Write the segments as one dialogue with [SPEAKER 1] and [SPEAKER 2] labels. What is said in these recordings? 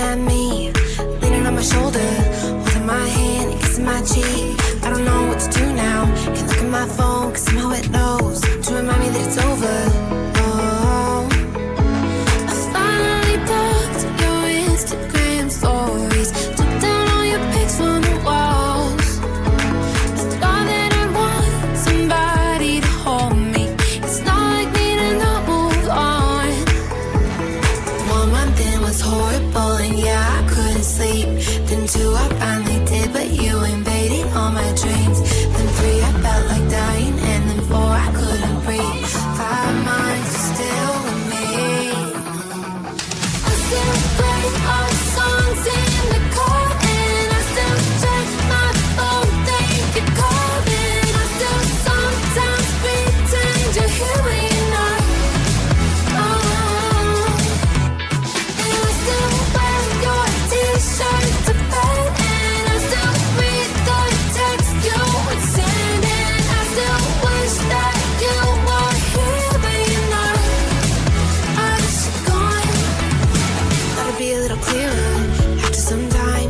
[SPEAKER 1] at me, leaning on my shoulder, holding my hand and kissing my cheek. I don't know what to do now. Can't look at my phone, cause somehow it knows to remind me that it's over. Oh, I finally blocked your Instagram stories, took down all your pics from the walls. I thought that I want somebody to hold me. It's not like me to not move on. 1 month in was horrible and yeah, I couldn't sleep. Then 2 I finally did, but you invaded all my dreams. Then 3 I felt like dying, and then 4 I couldn't breathe. 5 months you're still with me. I still play our songs in the car, and I still check my phone, think you're calling. I still sometimes pretend you're here when you're not. Oh, and I still wear your t-shirt to bed, and I still read the text you would send, and I still wish that you were here but you're not. I wish you're gone. Thought it'd be a little clearer after some time,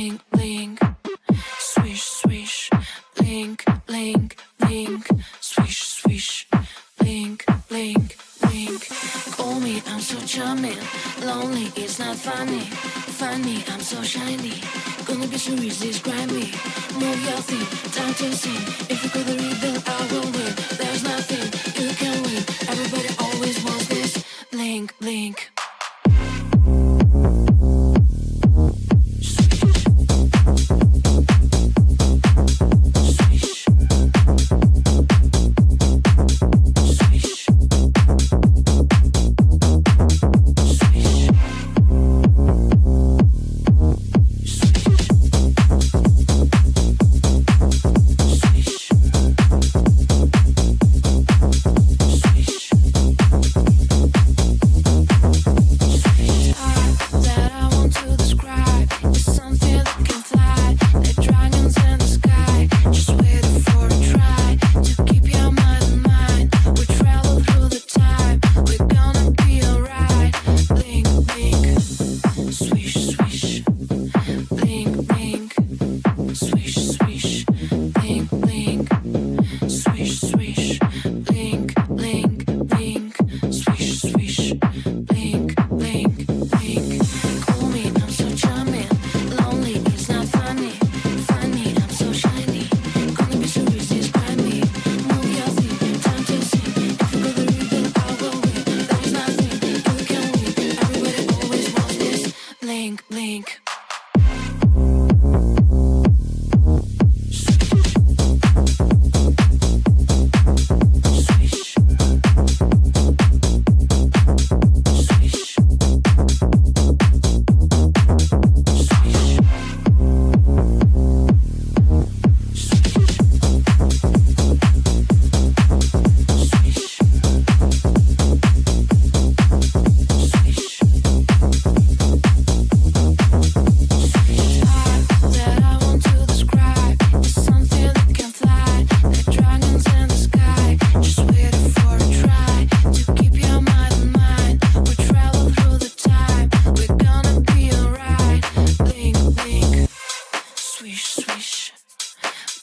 [SPEAKER 1] blink, blink. Swish, swish, blink, blink, blink. Swish, swish, blink, blink, blink. Call me, I'm so charming. Lonely, it's not funny. Funny, I'm so shiny. Gonna be so easy, describe me. Move your feet, time to sing. If you could read, then I will win. There's nothing you can win. Everybody always wants this. Blink, blink.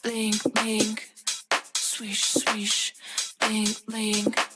[SPEAKER 1] Blink, blink, swish, swish, blink, blink.